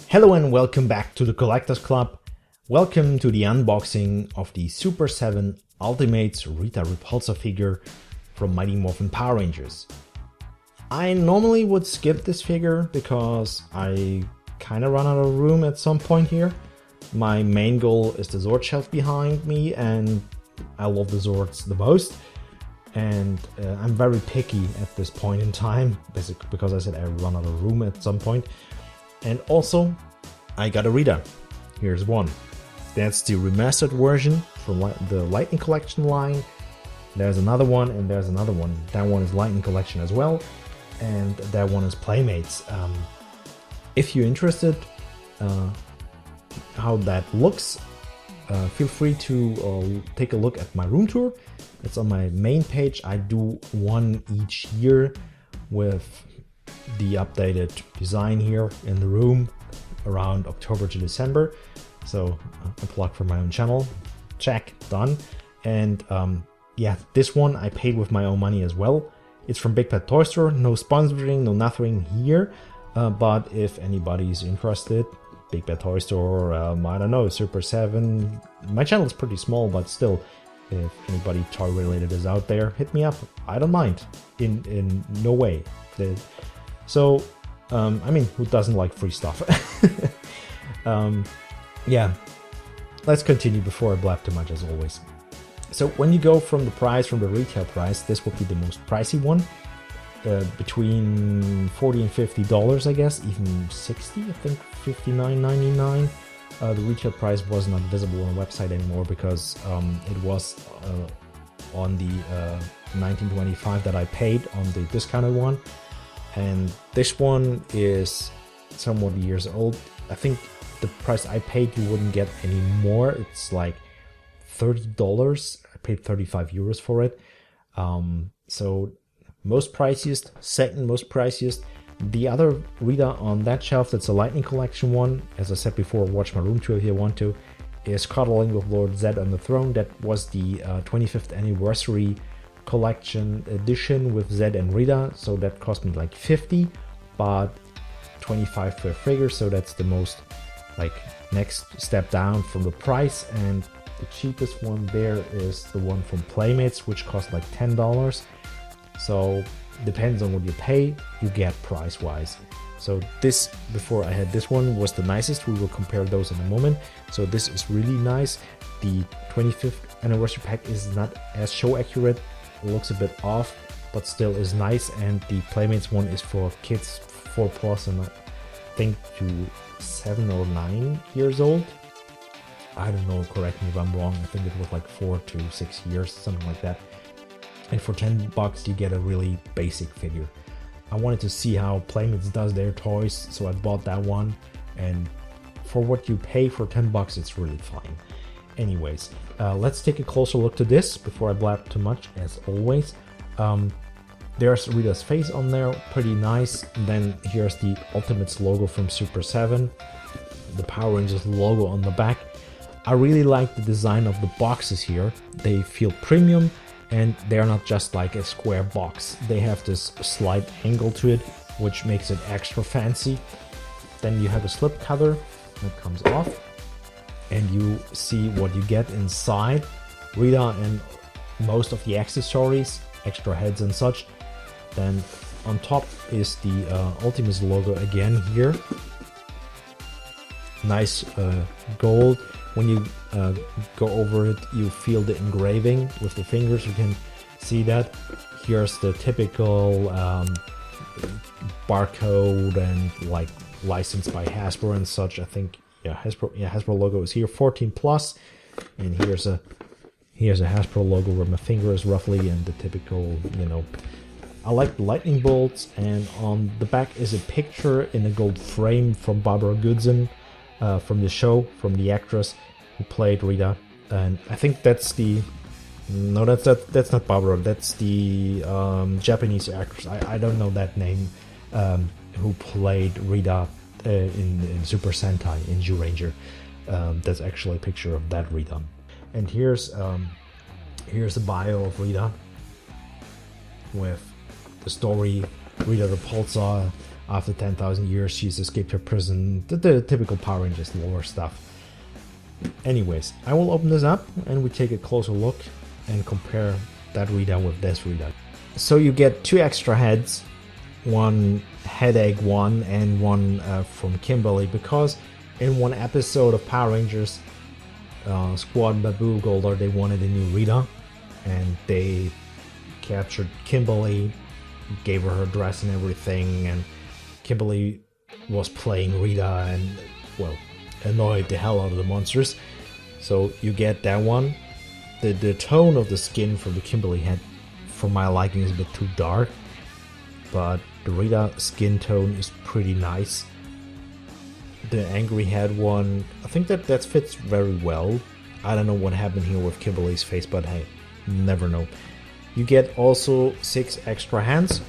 Hello and welcome back to the Collectors Club. Welcome to the unboxing of the Super 7 Ultimates Rita Repulsa figure from Mighty Morphin Power Rangers. I normally would skip this figure because I kinda run out of room at some point here. My main goal is the Zord shelf behind me, and I love the Zords the most. And I'm very picky at this point in time, basically because I said I run out of room at some point. And also, I got a Rita. Here's one. That's the remastered version from the Lightning Collection line. There's another one, and there's another one. That one is Lightning Collection as well, and that one is Playmates. If you're interested how that looks, feel free to take a look at my room tour. It's on my main page. I do one each year with the updated design here in the room around October to December. So a plug for my own channel. Check, done. And yeah, this one I paid with my own money as well. It's from Big Pet Toy Store. No sponsoring, no nothing here. But if anybody is interested, Big Pet Toy Store, I don't know, Super 7. My channel is pretty small, but still, if anybody toy related is out there, hit me up. I don't mind. In no way. So, I mean, who doesn't like free stuff? Yeah, let's continue before I blab too much as always. So when you go from the price, from the retail price, this would be the most pricey one. Between $40 and $50, I guess, even 60, I think $59.99. The retail price was not visible on the website anymore because it was on the $19.25 that I paid on the discounted one. And this one is somewhat years old. I think the price I paid you wouldn't get any more. It's like $30. I paid 35 euros for it. So most priciest, second most priciest. The other Rita on that shelf, that's a Lightning Collection one. As I said before, watch my room tour if you want to. Is Cuddling with Lord Zed on the Throne. That was the 25th anniversary collection edition with Zed and Rita, so that cost me like 50, but 25 per figure, so that's the most like next step down from the price. And the cheapest one there is the one from Playmates, which cost like $10. So depends on what you pay, you get price wise. So this, before I had this one, was the nicest. We will compare those in a moment. So this is really nice. The 25th anniversary pack is not as show accurate, looks a bit off, but still is nice. And the Playmates one is for kids 4+ and I think to 7 or 9 years old. I don't know, correct me if I'm wrong. I think it was like 4 to 6 years, something like that. And for $10 you get a really basic figure. I wanted to see how Playmates does their toys, so I bought that one, and for what you pay for $10 it's really fine. Anyways, let's take a closer look to this before I blab too much, as always. There's Rita's face on there, pretty nice. And then here's the Ultimates logo from Super 7, the Power Rangers logo on the back. I really like the design of the boxes here. They feel premium, and they're not just like a square box. They have this slight angle to it, which makes it extra fancy. Then you have a slip cover that comes off, and you see what you get inside. Rita and most of the accessories, extra heads and such. Then on top is the Ultimates logo again here. Nice gold. When you go over it, you feel the engraving with the fingers. You can see that. Here's the typical barcode and like licensed by Hasbro and such. I think Hasbro logo is here, 14+, and here's a Hasbro logo where my finger is roughly, and the typical, you know. I like the lightning bolts, and on the back is a picture in a gold frame from Barbara Goodson, from the show, from the actress who played Rita. And I think that's the, no, that's not Barbara, that's the Japanese actress. I don't know that name, who played Rita in Super Sentai, in Zyuranger. That's actually a picture of that Rita. And here's the bio of Rita with the story. Rita Repulsa after 10,000 years she's escaped her prison, the typical Power Rangers lore stuff. Anyways, I will open this up and we take a closer look and compare that Rita with this Rita. So you get 2 extra heads, one headache one and one from Kimberly, because in one episode of Power Rangers Squad Babu Golder, they wanted a new Rita and they captured Kimberly, gave her her dress and everything, and Kimberly was playing Rita and, well, annoyed the hell out of the monsters. So you get that one. The tone of the skin for the Kimberly head, for my liking, is a bit too dark, but the Rita skin tone is pretty nice. The angry head one, I think that fits very well. I don't know what happened here with Kimberly's face, but hey, never know. You get also 6 extra hands.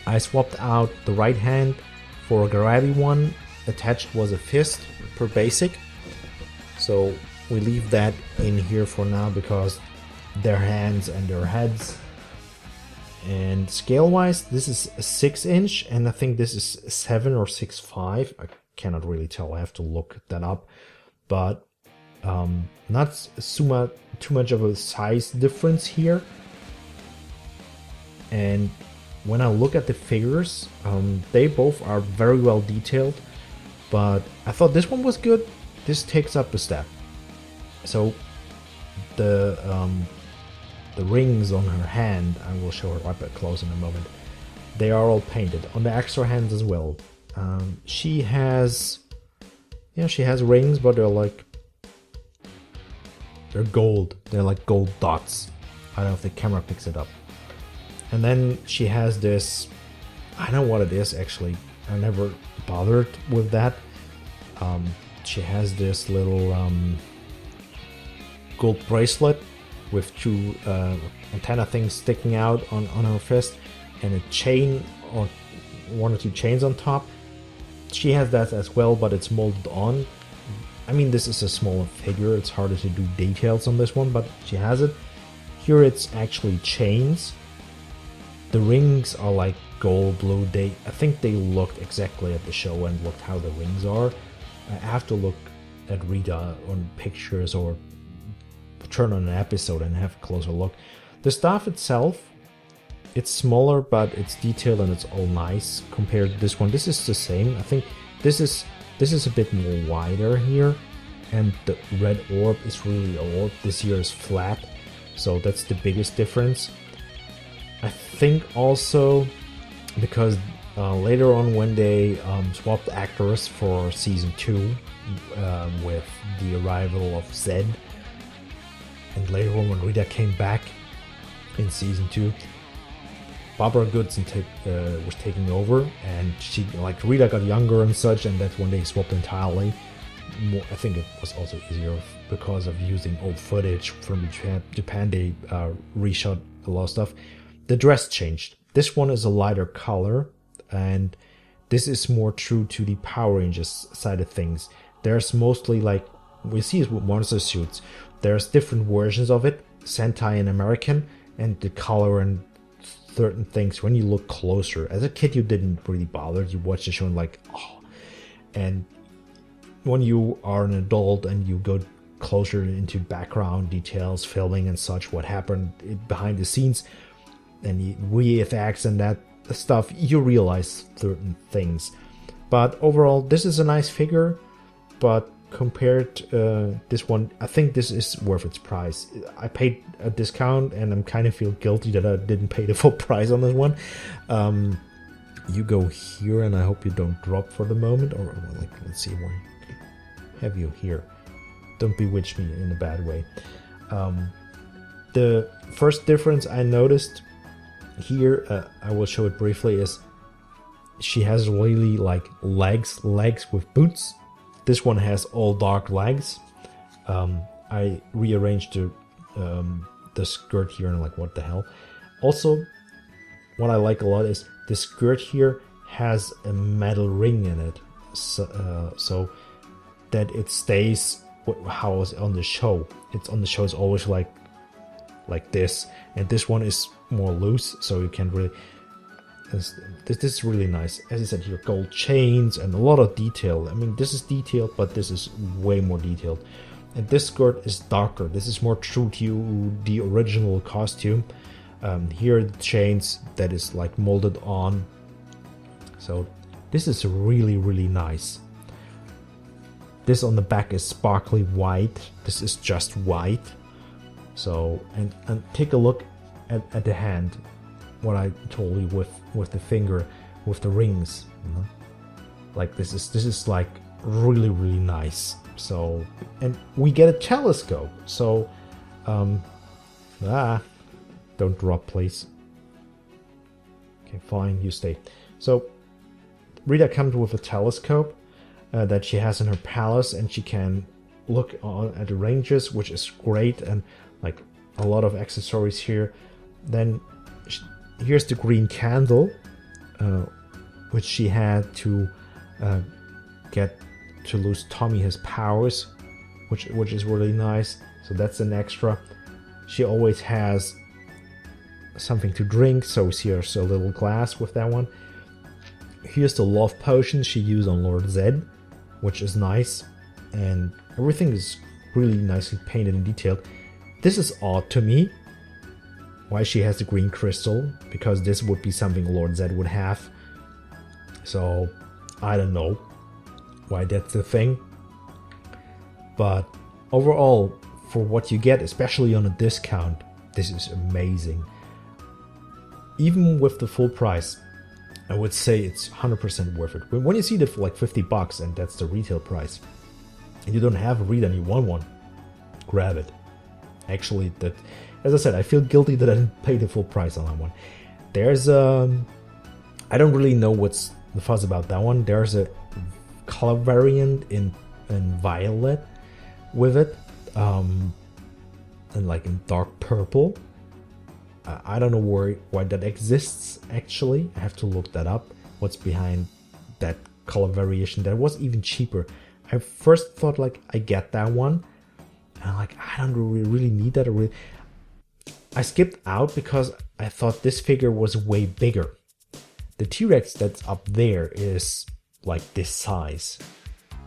I swapped out the right hand for a grabby one. Attached was a fist per basic. So we leave that in here for now because their hands and their heads. And scale wise, this is a 6-inch and I think this is 7 or 6.5. I cannot really tell, I have to look that up. But not too much of a size difference here. And when I look at the figures, they both are very well detailed, but I thought this one was good. This takes up a step. So the rings on her hand, I will show her right up close in a moment, they are all painted on the extra hands as well. She has rings, but they're gold. They're like gold dots. I don't know if the camera picks it up. And then she has this, I don't know what it is actually, I never bothered with that. She has this little gold bracelet with 2 antenna things sticking out on her fist, and a chain, or 1 or 2 chains on top. She has that as well, but it's molded on. I mean, this is a smaller figure, it's harder to do details on this one, but she has it. Here it's actually chains. The rings are like gold blue. I think they looked exactly at the show and looked how the rings are. I have to look at Rita on pictures or turn on an episode and have a closer look. The staff itself, it's smaller, but it's detailed and it's all nice compared to this one. This is the same. I think this is a bit more wider here, and the red orb is really a orb. This here is flat, so that's the biggest difference. I think also because later on when they swapped actors for season 2 with the arrival of Zed, and later on when Rita came back in season 2, Barbara Goodson was taking over, and she, like, Rita got younger and such, and that's when they swapped entirely. I think it was also easier because of using old footage from Japan. They reshot a lot of stuff. The dress changed. This one is a lighter color, and this is more true to the Power Rangers side of things. There's mostly, like we see with monster suits, there's different versions of it, Sentai and American, and the color and certain things, when you look closer, as a kid you didn't really bother, you watch the show and like, oh. And when you are an adult and you go closer into background details, filming and such, what happened behind the scenes, and the VFX and that stuff, you realize certain things. But overall, this is a nice figure, but compared this one, I think this is worth its price. I paid a discount and I'm kind of feel guilty that I didn't pay the full price on this one. You go here, and I hope you don't drop for the moment, or like, let's see, where have you here. Don't bewitch me in a bad way. The first difference I noticed here, I will show it briefly, is she has really like legs with boots. This one has all dark legs. I rearranged the skirt here and I'm like, what the hell? Also, what I like a lot is the skirt here has a metal ring in it, so that it stays how it's on the show. It's on the show is always like this, and this one is more loose, so you can really. This is really nice. As I said here, gold chains and a lot of detail. I mean, this is detailed, but this is way more detailed. And this skirt is darker. This is more true to the original costume. Here the chains that is like molded on. So this is really, really nice. This on the back is sparkly white. This is just white. So, and take a look at the hand. What I told you with the finger, with the rings. You know? Like this is like really, really nice. So, and we get a telescope. So, don't drop, please. Okay, fine, you stay. So, Rita comes with a telescope that she has in her palace, and she can look at the ranges, which is great, and like a lot of accessories here. Then here's the green candle, which she had to get to lose Tommy his powers, which is really nice. So that's an extra. She always has something to drink, so here's a little glass with that one. Here's the love potion she used on Lord Zed, which is nice, and everything is really nicely painted and detailed. This is odd to me, why she has the green crystal, because this would be something Lord Zed would have. So I don't know why that's the thing, but overall, for what you get, especially on a discount, this is amazing. Even with the full price, I would say it's 100% worth it. When you see it for like $50 and that's the retail price, and you don't have a Rita and you want one, grab it. Actually, that, as I said, I feel guilty that I didn't pay the full price on that one. There's I don't really know what's the fuss about that one. There's a color variant in violet with it, and like in dark purple. I don't know why that exists, actually. I have to look that up. What's behind that color variation? That was even cheaper. I first thought like I get that one, and I'm like, I don't really need that. I skipped out because I thought this figure was way bigger. The T-Rex that's up there is like this size.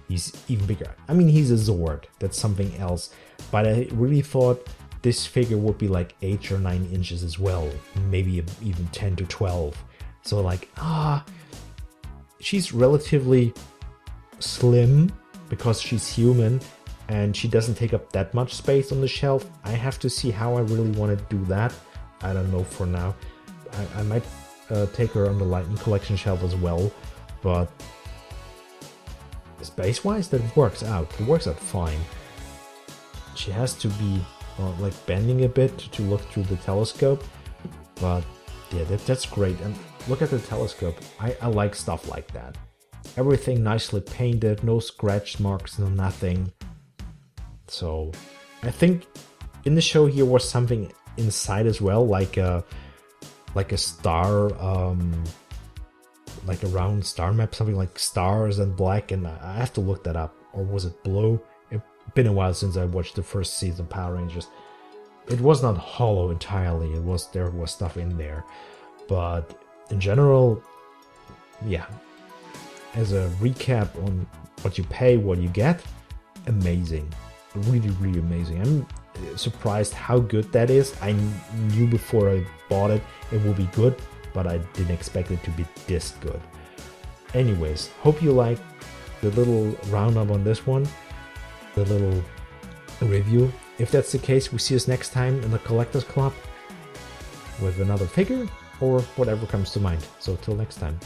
He's even bigger. I mean, he's a Zord. That's something else. But I really thought this figure would be like 8 or 9 inches as well. Maybe even 10 to 12. So like, she's relatively slim because she's human and she doesn't take up that much space on the shelf. I have to see how I really want to do that. I don't know for now. I might take her on the Lightning Collection shelf as well, but space-wise, that works out. It works out fine. She has to be like bending a bit to look through the telescope, but yeah, that's great. And look at the telescope. I like stuff like that. Everything nicely painted, no scratch marks, no nothing. So I think in the show here was something inside as well, like a star, like a round star map, something like stars and black, and I have to look that up. Or was it blue? It's been a while since I watched the first season of Power Rangers. It was not hollow entirely. There was stuff in there, but in general, yeah. As a recap on what you pay, what you get, amazing, really, really amazing. I'm surprised how good that is. I knew before I bought it would be good, but I didn't expect it to be this good. Anyways, hope you like the little roundup on this one, the little review. If that's the case, we see us next time in the Collectors Club with another figure or whatever comes to mind. So till next time.